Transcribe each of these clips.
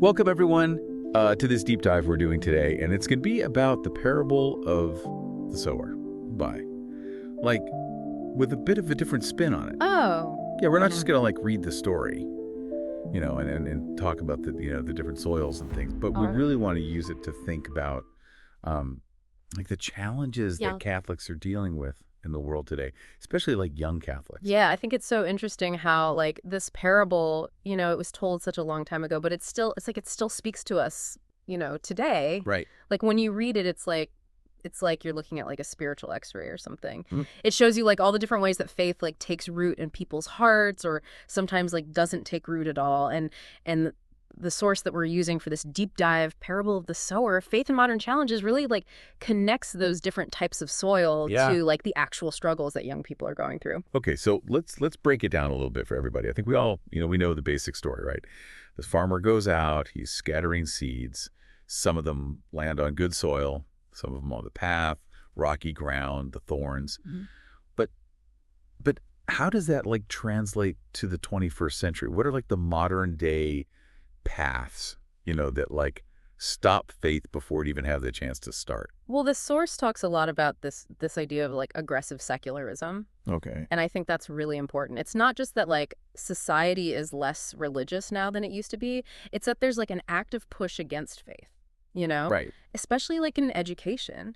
Welcome, everyone, to this deep dive we're doing today, and it's going to be about the parable of the sower, like, with a bit of a different spin on it. Oh. Yeah, we're not just going to, like, read the story, and talk about the different soils and things, but we really want to use it to think about, like, the challenges that Catholics are dealing with in the world today, especially like young Catholics. Yeah, I think it's so interesting how like this parable, it was told such a long time ago, but it's like it still speaks to us, today. Right. Like when you read it, it's like you're looking at like a spiritual x-ray or something. It shows you like all the different ways that faith like takes root in people's hearts or sometimes like doesn't take root at all. And the source that we're using for this deep dive parable of the sower, Faith in Modern Challenges, really like connects those different types of soil to like the actual struggles that young people are going through. Okay, so let's break it down a little bit for everybody. I think we all, we know the basic story, right? The farmer goes out, he's scattering seeds. Some of them land on good soil, some of them on the path, rocky ground, the thorns. But how does that like translate to the 21st century? What are like the modern day paths, that like stop faith before it even have the chance to start? Well, the source talks a lot about this idea of like aggressive secularism. Okay. And I think that's really important. It's not just that like society is less religious now than it used to be. It's that there's like an active push against faith, Right. Especially like in education.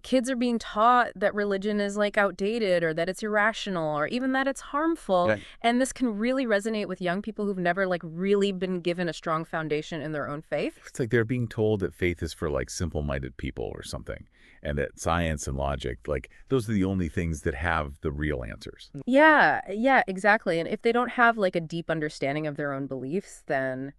Kids are being taught that religion is like outdated or that it's irrational or even that it's harmful. Right. And this can really resonate with young people who've never like really been given a strong foundation in their own faith. It's like they're being told that faith is for like simple-minded people or something, and that science and logic, like those are the only things that have the real answers. Yeah, exactly. And if they don't have like a deep understanding of their own beliefs, then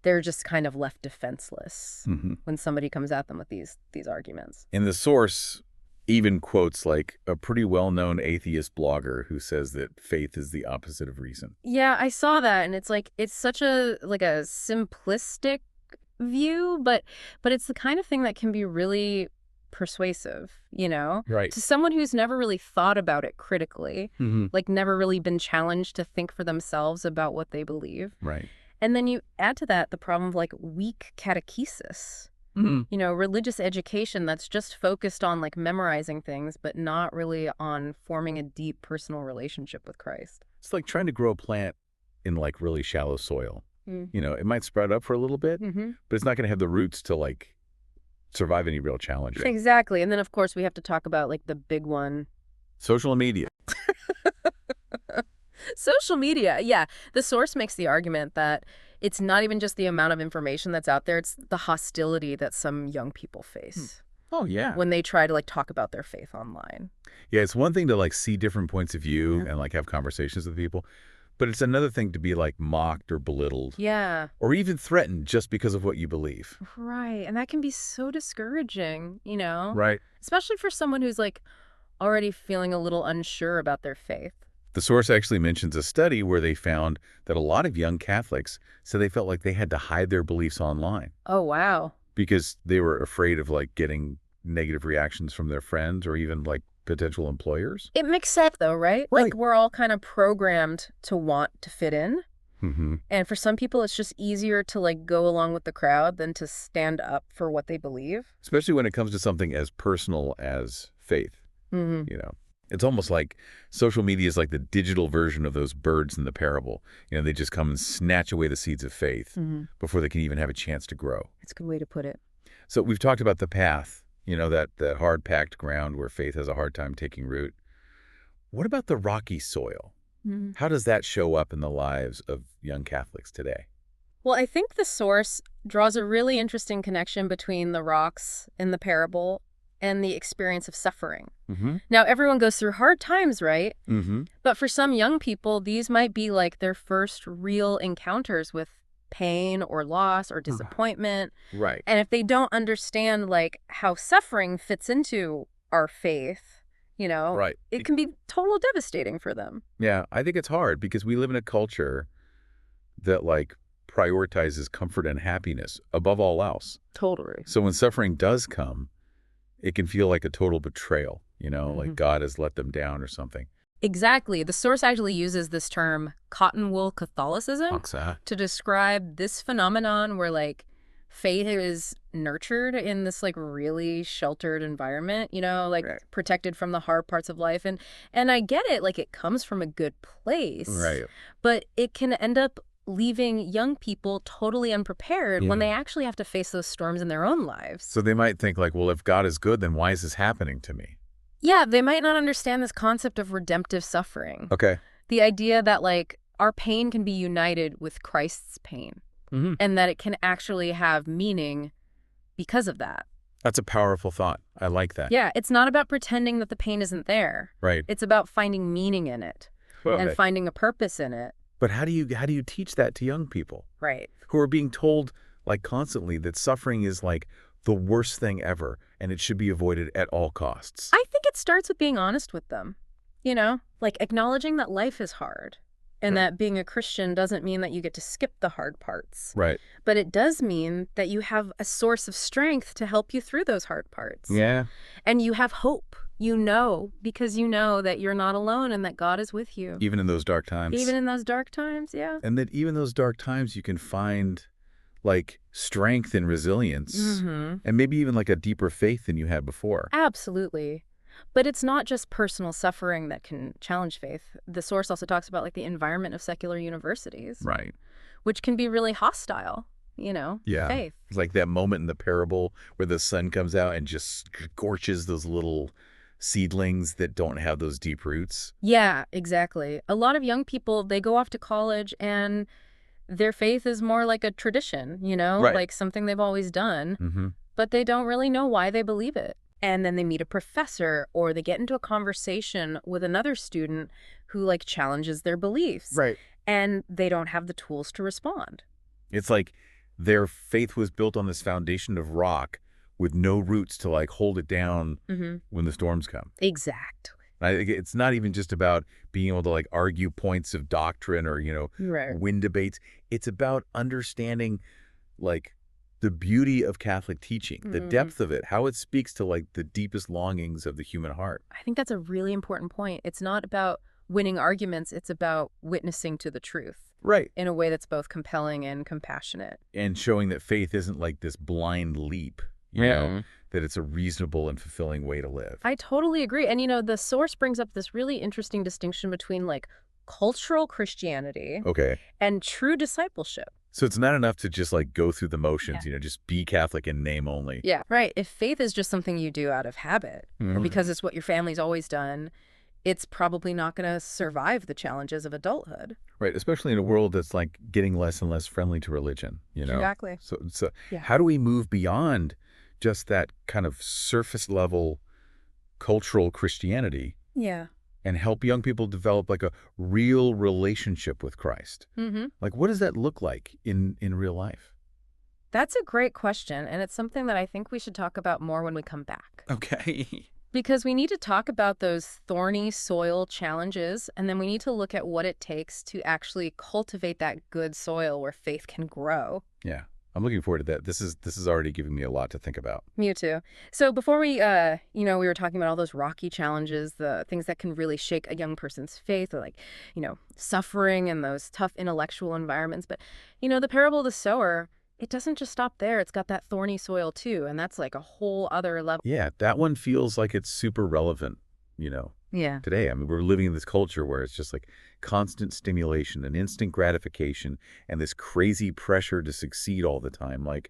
they're just kind of left defenseless when somebody comes at them with these arguments. And the source even quotes like a pretty well-known atheist blogger who says that faith is the opposite of reason. Yeah, I saw that, and it's like it's such a simplistic view, but it's the kind of thing that can be really persuasive, Right. to someone who's never really thought about it critically, like never really been challenged to think for themselves about what they believe. Right. And then you add to that the problem of like weak catechesis, religious education that's just focused on like memorizing things, but not really on forming a deep personal relationship with Christ. It's like trying to grow a plant in like really shallow soil. It might sprout up for a little bit, but it's not going to have the roots to like survive any real challenge. Exactly. And then of course we have to talk about like the big one. Social media. Social media, yeah. The source makes the argument that it's not even just the amount of information that's out there, it's the hostility that some young people face. Oh, yeah. When they try to like talk about their faith online. Yeah, it's one thing to like see different points of view and like have conversations with people, but it's another thing to be like mocked or belittled. Yeah. Or even threatened just because of what you believe. Right. And that can be so discouraging, Right. Especially for someone who's like already feeling a little unsure about their faith. The source actually mentions a study where they found that a lot of young Catholics said they felt like they had to hide their beliefs online. Oh, wow. Because they were afraid of like getting negative reactions from their friends or even like potential employers. It makes sense though, right? Like we're all kind of programmed to want to fit in. And for some people, it's just easier to like go along with the crowd than to stand up for what they believe. Especially when it comes to something as personal as faith, It's almost like social media is like the digital version of those birds in the parable. They just come and snatch away the seeds of faith before they can even have a chance to grow. It's a good way to put it. So we've talked about the path, that hard-packed ground where faith has a hard time taking root. What about the rocky soil? How does that show up in the lives of young Catholics today? Well, I think the source draws a really interesting connection between the rocks in the parable and the experience of suffering. Now, everyone goes through hard times, right? But for some young people, these might be like their first real encounters with pain or loss or disappointment. Right. And if they don't understand like how suffering fits into our faith, right, it can be totally devastating for them. Yeah, I think it's hard because we live in a culture that like prioritizes comfort and happiness above all else. Totally. So when suffering does come, it can feel like a total betrayal, like God has let them down or something. Exactly. The source actually uses this term cotton wool Catholicism What's that? to describe this phenomenon where like faith is nurtured in this like really sheltered environment, like Right. protected from the hard parts of life. And I get it, like it comes from a good place, Right. but it can end up leaving young people totally unprepared when Yeah. they actually have to face those storms in their own lives. So they might think like, well, if God is good, then why is this happening to me? Yeah, they might not understand this concept of redemptive suffering. Okay. The idea that like our pain can be united with Christ's pain Mm-hmm. and that it can actually have meaning because of that. That's a powerful thought. I like that. Yeah, it's not about pretending that the pain isn't there. Right. It's about finding meaning in it and Okay. finding a purpose in it. But how do you teach that to young people Right. who are being told like constantly that suffering is like the worst thing ever and it should be avoided at all costs? I think it starts with being honest with them, like acknowledging that life is hard and Right. that being a Christian doesn't mean that you get to skip the hard parts. Right. But it does mean that you have a source of strength to help you through those hard parts. Yeah. And you have hope, because you know that you're not alone and that God is with you. Even in those dark times. Even in those dark times, yeah. And that even those dark times you can find like strength and resilience Mm-hmm. and maybe even like a deeper faith than you had before. Absolutely. But it's not just personal suffering that can challenge faith. The source also talks about like the environment of secular universities, Right. which can be really hostile, Yeah. faith. It's like that moment in the parable where the sun comes out and just scorches those little seedlings that don't have those deep roots. Yeah, exactly. A lot of young people, they go off to college and their faith is more like a tradition, Right. like something they've always done, Mm-hmm. but they don't really know why they believe it. And then they meet a professor or they get into a conversation with another student who like challenges their beliefs. Right. And they don't have the tools to respond. It's like their faith was built on this foundation of rock with no roots to like hold it down Mm-hmm. when the storms come. Exactly. I think it's not even just about being able to like argue points of doctrine or, Right. win debates. It's about understanding like the beauty of Catholic teaching, the Mhm. depth of it, how it speaks to like the deepest longings of the human heart. I think that's a really important point. It's not about winning arguments. It's about witnessing to the truth Right. in a way that's both compelling and compassionate. And showing that faith isn't like this blind leap, that it's a reasonable and fulfilling way to live. I totally agree. And, the source brings up this really interesting distinction between like cultural Christianity Okay. and true discipleship. So it's not enough to just like go through the motions, just be Catholic in name only. Yeah. Right. If faith is just something you do out of habit or Mhm. because it's what your family's always done, it's probably not going to survive the challenges of adulthood. Right. Especially in a world that's like getting less and less friendly to religion, Exactly. So Yeah. how do we move beyond just that kind of surface level cultural Christianity Yeah. and help young people develop like a real relationship with Christ? Mm-hmm. Like, what does that look like in real life? That's a great question. And it's something that I think we should talk about more when we come back. Okay. Because we need to talk about those thorny soil challenges, and then we need to look at what it takes to actually cultivate that good soil where faith can grow. Yeah. I'm looking forward to that. This is already giving me a lot to think about. Me too. So before we, we were talking about all those rocky challenges, the things that can really shake a young person's faith, or like, suffering and those tough intellectual environments. But, the parable of the sower, it doesn't just stop there. It's got that thorny soil too, and that's like a whole other level. Yeah, that one feels like it's super relevant, Yeah. today. I mean, we're living in this culture where it's just like constant stimulation and instant gratification and this crazy pressure to succeed all the time. Like,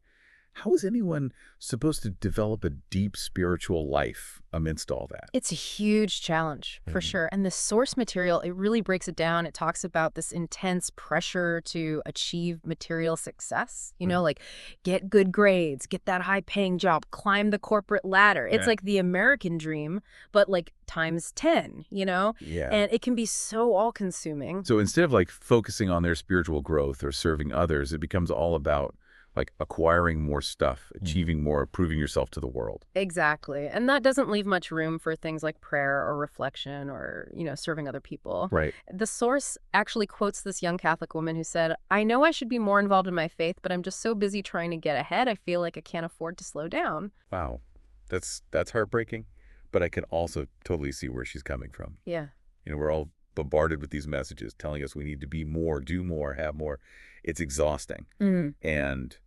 how is anyone supposed to develop a deep spiritual life amidst all that? It's a huge challenge, for Mhm. sure. And the source material, it really breaks it down. It talks about this intense pressure to achieve material success, like get good grades, get that high-paying job, climb the corporate ladder. It's Yeah. like the American dream, but like times 10, Yeah. And it can be so all-consuming. So instead of like focusing on their spiritual growth or serving others, it becomes all about like acquiring more stuff, achieving more, proving yourself to the world. Exactly. And that doesn't leave much room for things like prayer or reflection or, serving other people. Right. The source actually quotes this young Catholic woman who said, "I know I should be more involved in my faith, but I'm just so busy trying to get ahead, I feel like I can't afford to slow down." Wow. That's heartbreaking, but I can also totally see where she's coming from. Yeah. We're all bombarded with these messages telling us we need to be more, do more, have more. It's exhausting. Mm. And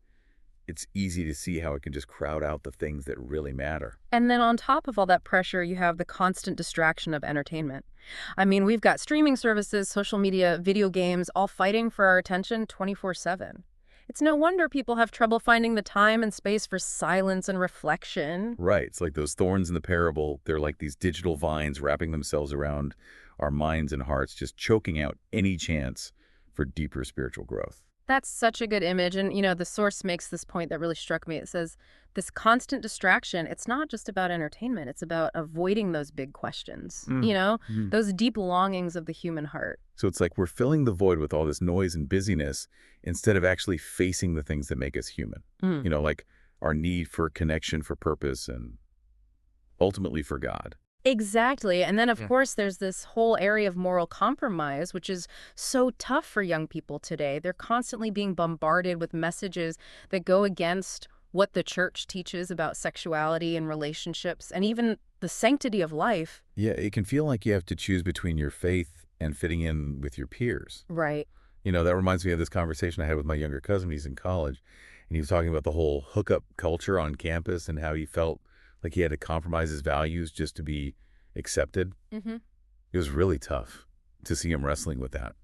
it's easy to see how it can just crowd out the things that really matter. And then on top of all that pressure, you have the constant distraction of entertainment. I mean, we've got streaming services, social media, video games, all fighting for our attention 24/7. It's no wonder people have trouble finding the time and space for silence and reflection. Right. It's like those thorns in the parable. They're like these digital vines wrapping themselves around our minds and hearts, just choking out any chance for deeper spiritual growth. That's such a good image. And, the source makes this point that really struck me. It says, this constant distraction, it's not just about entertainment. It's about avoiding those big questions, Mm. those deep longings of the human heart. So it's like we're filling the void with all this noise and busyness instead of actually facing the things that make us human. Mm. Like our need for connection, for purpose, and ultimately for God. Exactly. And then, of Yeah. course, there's this whole area of moral compromise, which is so tough for young people today. They're constantly being bombarded with messages that go against what the church teaches about sexuality and relationships and even the sanctity of life. Yeah, it can feel like you have to choose between your faith and fitting in with your peers. Right. That reminds me of this conversation I had with my younger cousin. He's in college, and he was talking about the whole hookup culture on campus and how he felt like he had to compromise his values just to be accepted. Mm-hmm. It was really tough to see him wrestling with that.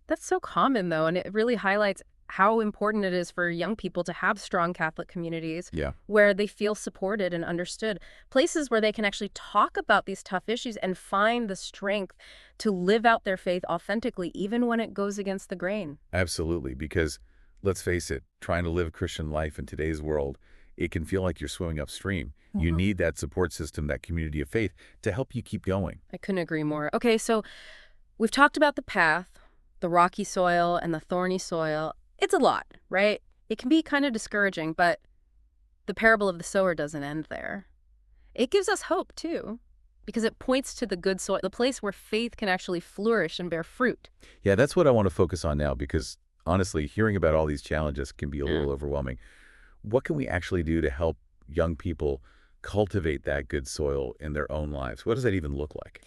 That's so common, though, and it really highlights how important it is for young people to have strong Catholic communities Yeah, where they feel supported and understood, places where they can actually talk about these tough issues and find the strength to live out their faith authentically, even when it goes against the grain. absolutely. Because let's face it, trying to live a Christian life in today's world, it can feel like you're swimming upstream. You Mhm. need that support system, that community of faith to help you keep going. I couldn't agree more. Okay, so we've talked about the path, the rocky soil and the thorny soil. It's a lot, right? It can be kind of discouraging, but the parable of the sower doesn't end there. It gives us hope, too, because it points to the good soil, the place where faith can actually flourish and bear fruit. Yeah, that's what I want to focus on now because honestly, hearing about all these challenges can be a Yeah. little overwhelming. What can we actually do to help young people cultivate that good soil in their own lives? What does that even look like?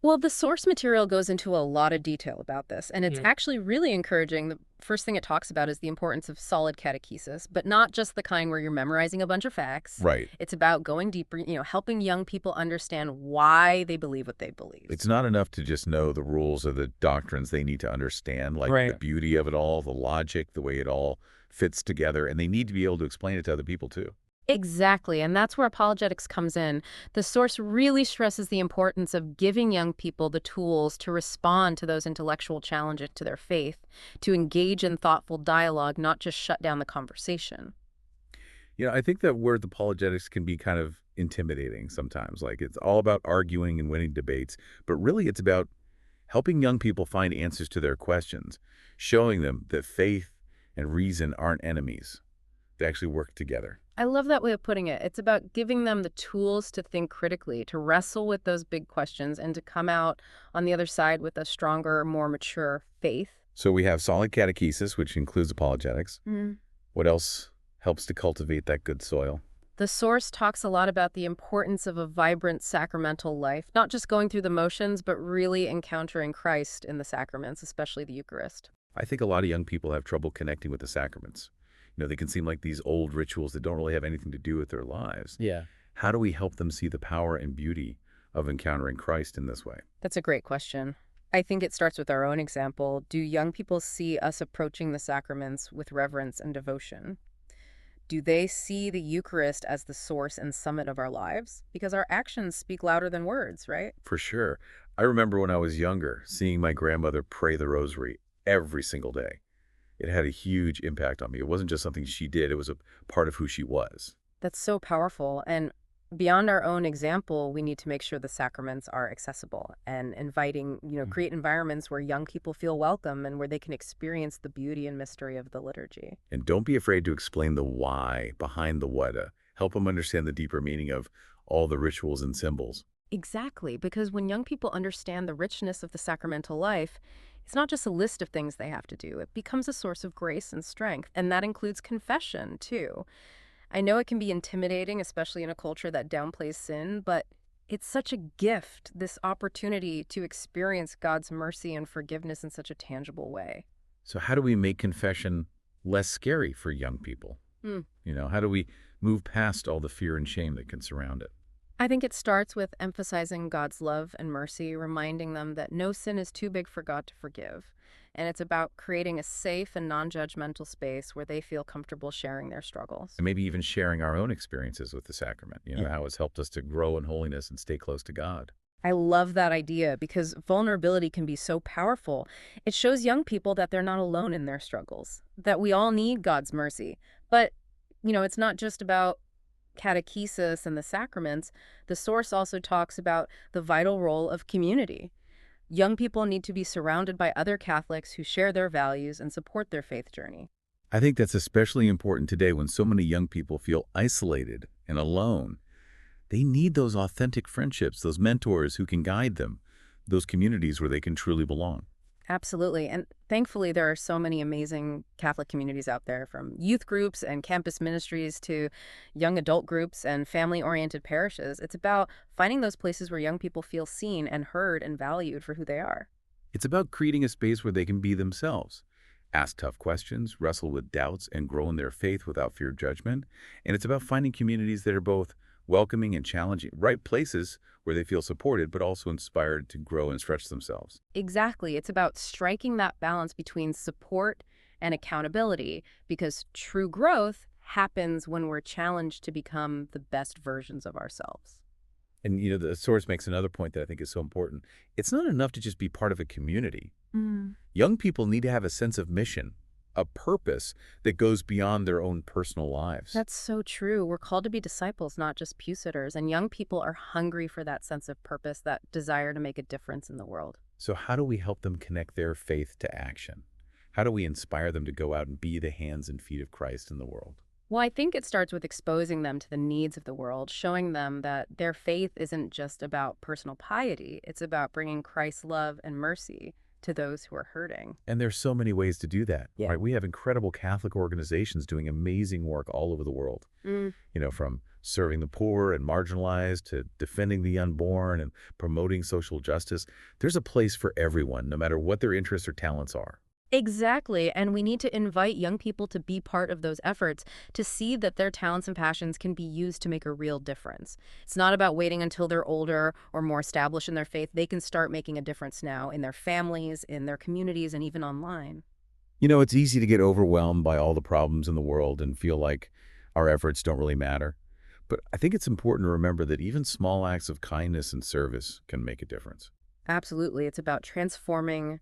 Well, the source material goes into a lot of detail about this, and it's Yeah. actually really encouraging. The first thing it talks about is the importance of solid catechesis, but not just the kind where you're memorizing a bunch of facts. Right. It's about going deeper, helping young people understand why they believe what they believe. It's not enough to just know the rules or the doctrines. They need to understand like the Right. beauty of it all, the logic, the way it all fits together, and they need to be able to explain it to other people too. Exactly, and that's where apologetics comes in. The source really stresses the importance of giving young people the tools to respond to those intellectual challenges to their faith, to engage in thoughtful dialogue, not just shut down the conversation. I think that word apologetics can be kind of intimidating sometimes. Like it's all about arguing and winning debates, but really it's about helping young people find answers to their questions, showing them that faith and reason aren't enemies. They actually work together. I love that way of putting it. It's about giving them the tools to think critically, to wrestle with those big questions, and to come out on the other side with a stronger, more mature faith. So we have solid catechesis, which includes apologetics. Mm. What else helps to cultivate that good soil? The source talks a lot about the importance of a vibrant sacramental life, not just going through the motions, but really encountering Christ in the sacraments, especially the Eucharist. I think a lot of young people have trouble connecting with the sacraments. They can seem like these old rituals that don't really have anything to do with their lives. Yeah. How do we help them see the power and beauty of encountering Christ in this way? That's a great question. I think it starts with our own example. Do young people see us approaching the sacraments with reverence and devotion? Do they see the Eucharist as the source and summit of our lives? Because our actions speak louder than words, right? For sure. I remember when I was younger, seeing my grandmother pray the rosary every single day. It had a huge impact on me. It wasn't just something she did, it was a part of who she was. That's so powerful. And beyond our own example, we need to make sure the sacraments are accessible and inviting, create environments where young people feel welcome and where they can experience the beauty and mystery of the liturgy. And don't be afraid to explain the why behind the what. Help them understand the deeper meaning of all the rituals and symbols. Exactly, because when young people understand the richness of the sacramental life, it's not just a list of things they have to do. It becomes a source of grace and strength, and that includes confession, too. I know it can be intimidating, especially in a culture that downplays sin, but It's such a gift, this opportunity to experience God's mercy and forgiveness in such a tangible way. So how do we make confession less scary for young people? Hmm. How do we move past all the fear and shame that can surround it? I think it starts with emphasizing God's love and mercy, reminding them that no sin is too big for God to forgive. And it's about creating a safe and non-judgmental space where they feel comfortable sharing their struggles. And maybe even sharing our own experiences with the sacrament, how it's helped us to grow in holiness and stay close to God. I love that idea because vulnerability can be so powerful. It shows young people that they're not alone in their struggles, that we all need God's mercy. But, it's not just about catechesis and the sacraments. The source also talks about the vital role of community. Young people need to be surrounded by other Catholics who share their values and support their faith journey. I think that's especially important today when so many young people feel isolated and alone. They need those authentic friendships, those mentors who can guide them, those communities where they can truly belong. Absolutely. And thankfully, there are so many amazing Catholic communities out there, from youth groups and campus ministries to young adult groups and family-oriented parishes. It's about finding those places where young people feel seen and heard and valued for who they are. It's about creating a space where they can be themselves, ask tough questions, wrestle with doubts, and grow in their faith without fear of judgment. And it's about finding communities that are both welcoming and challenging, right places where they feel supported, but also inspired to grow and stretch themselves. Exactly. It's about striking that balance between support and accountability, because true growth happens when we're challenged to become the best versions of ourselves. And, the source makes another point that I think is so important. It's not enough to just be part of a community. Young people need to have a sense of mission, a purpose that goes beyond their own personal lives. That's so true. We're called to be disciples, not just pew sitters. And young people are hungry for that sense of purpose, that desire to make a difference in the world. So how do we help them connect their faith to action? How do we inspire them to go out and be the hands and feet of Christ in the world? Well, I think it starts with exposing them to the needs of the world, showing them that their faith isn't just about personal piety. It's about bringing Christ's love and mercy to those who are hurting. And there's so many ways to do that, Yeah. right? We have incredible Catholic organizations doing amazing work all over the world, Mm. from serving the poor and marginalized to defending the unborn and promoting social justice. There's a place for everyone, no matter what their interests or talents are. Exactly. And we need to invite young people to be part of those efforts, to see that their talents and passions can be used to make a real difference. It's not about waiting until they're older or more established in their faith. They can start making a difference now in their families, in their communities, and even online. It's easy to get overwhelmed by all the problems in the world and feel like our efforts don't really matter. But I think it's important to remember that even small acts of kindness and service can make a difference. Absolutely. It's about transforming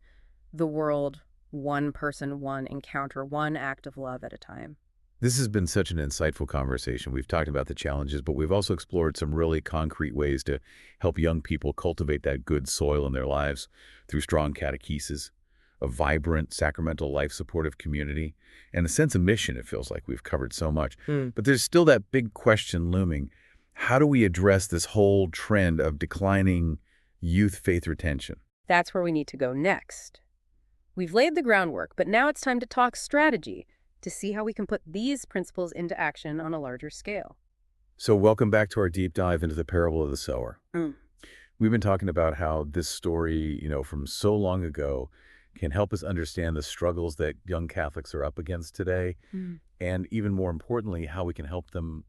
the world one person, one encounter, one act of love at a time. This has been such an insightful conversation. We've talked about the challenges, but we've also explored some really concrete ways to help young people cultivate that good soil in their lives through strong catechesis, a vibrant sacramental life supportive community, and a sense of mission. It feels like we've covered so much. But there's still that big question looming. How do we address this whole trend of declining youth faith retention? That's where we need to go next. We've laid the groundwork, but now it's time to talk strategy, to see how we can put these principles into action on a larger scale. So welcome back to our deep dive into the parable of the sower. Mm. We've been talking about how this story, from so long ago can help us understand the struggles that young Catholics are up against today. And even more importantly, how we can help them,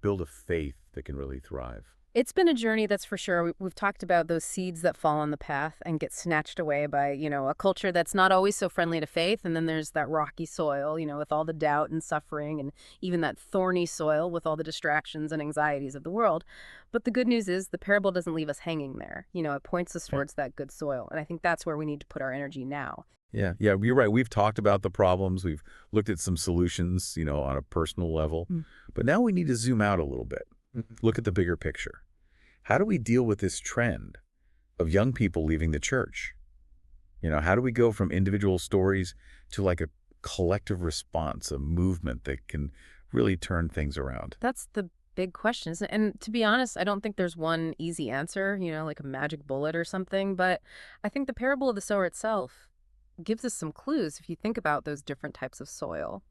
build a faith that can really thrive. It's been a journey, that's for sure. We've talked about those seeds that fall on the path and get snatched away by, a culture that's not always so friendly to faith. And then there's that rocky soil, with all the doubt and suffering, and even that thorny soil with all the distractions and anxieties of the world. But the good news is the parable doesn't leave us hanging there. It points us towards that good soil. And I think that's where we need to put our energy now. Yeah, you're right. We've talked about the problems. We've looked at some solutions, on a personal level. But now we need to zoom out a little bit. Look at the bigger picture. How do we deal with this trend of young people leaving the church? How do we go from individual stories to like a collective response, a movement that can really turn things around? That's the big question, isn't it? And to be honest, I don't think there's one easy answer, like a magic bullet or something. But I think the parable of the sower itself gives us some clues if you think about those different types of soil.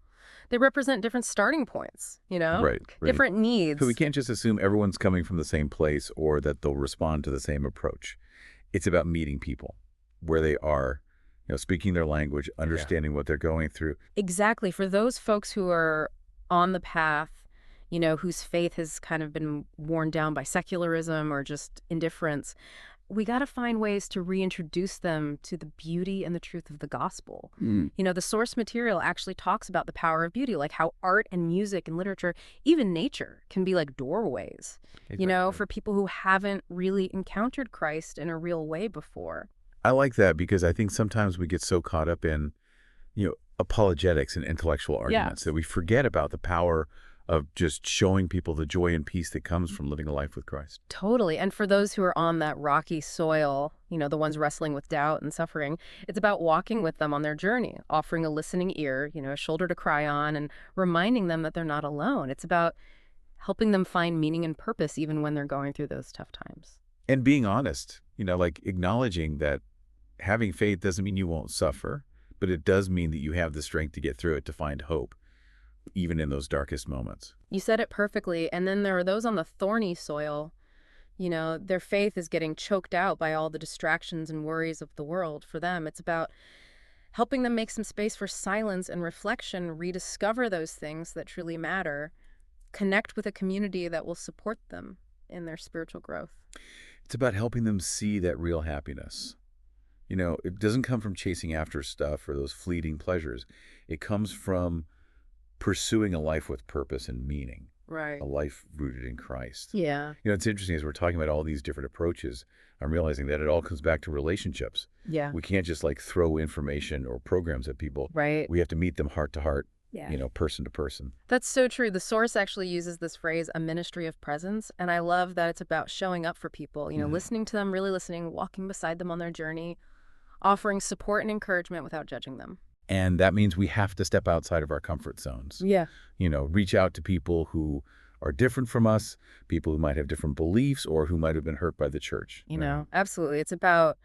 They represent different starting points, Right, right. different So we needs. can't just assume everyone's coming from the same place or that they'll respond to the same approach. It's about meeting people where they are, speaking their language, Yeah. understanding what they're going through. Exactly. For those folks who are on the path, whose faith has kind of been worn down by secularism or just indifference, we got to find ways to reintroduce them to the beauty and the truth of the gospel. Mm, The source material actually talks about the power of beauty, like how art and music and literature, even nature, can be like doorways, exactly. for people who haven't really encountered Christ in a real way before. I like that because I think sometimes we get so caught up in, apologetics and intellectual arguments Yes. that we forget about the power of just showing people the joy and peace that comes from living a life with Christ. Totally. And for those who are on that rocky soil, the ones wrestling with doubt and suffering, it's about walking with them on their journey, offering a listening ear, a shoulder to cry on, and reminding them that they're not alone. It's about helping them find meaning and purpose even when they're going through those tough times. And being honest, like acknowledging that having faith doesn't mean you won't suffer, but it does mean that you have the strength to get through it, to find hope, even in those darkest moments. You said it perfectly. And then there are those on the thorny soil. Their faith is getting choked out by all the distractions and worries of the world. For them, it's about helping them make some space for silence and reflection, rediscover those things that truly matter, connect with a community that will support them in their spiritual growth. It's about helping them see that real happiness. It doesn't come from chasing after stuff or those fleeting pleasures. It comes from pursuing a life with purpose and meaning, Right. a life rooted in Christ. Yeah. It's interesting as we're talking about all these different approaches, I'm realizing that it all comes back to relationships. Yeah. We can't just like throw information or programs at people. Right. We have to meet them heart to heart, Yeah. person to person. That's so true. The source actually uses this phrase, a ministry of presence. And I love that it's about showing up for people, listening to them, really listening, walking beside them on their journey, offering support and encouragement without judging them. And that means we have to step outside of our comfort zones. Yeah. Reach out to people who are different from us, people who might have different beliefs or who might have been hurt by the church. Absolutely. It's about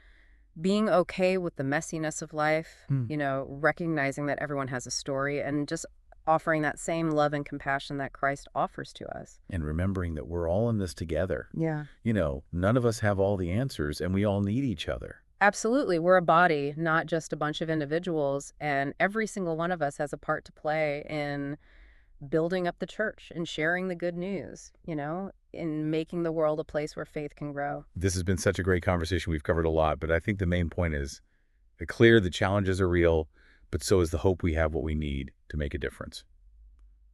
being okay with the messiness of life, Hmm. recognizing that everyone has a story and just offering that same love and compassion that Christ offers to us. And remembering that we're all in this together. Yeah. None of us have all the answers and we all need each other. Absolutely. We're a body, not just a bunch of individuals. And every single one of us has a part to play in building up the church and sharing the good news, in making the world a place where faith can grow. This has been such a great conversation. We've covered a lot, but I think the main point is clear the challenges are real, but so is the hope we have what we need to make a difference.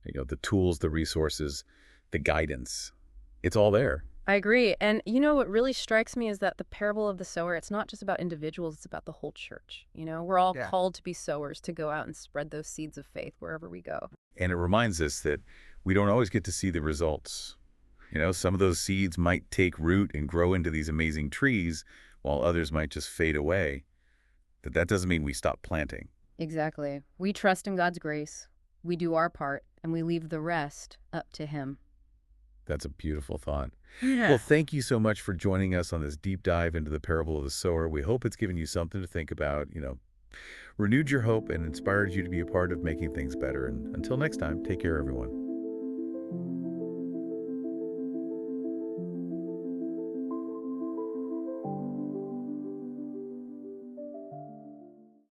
The tools, the resources, the guidance, it's all there. I agree. And what really strikes me is that the parable of the sower, it's not just about individuals, it's about the whole church. We're all Yeah. called to be sowers, to go out and spread those seeds of faith wherever we go. And it reminds us that we don't always get to see the results. Some of those seeds might take root and grow into these amazing trees, while others might just fade away. That doesn't mean we stop planting. Exactly. We trust in God's grace. We do our part, and we leave the rest up to Him. That's a beautiful thought. Yeah. Well, thank you so much for joining us on this deep dive into the parable of the sower. We hope it's given you something to think about, renewed your hope and inspired you to be a part of making things better. And until next time, take care, everyone.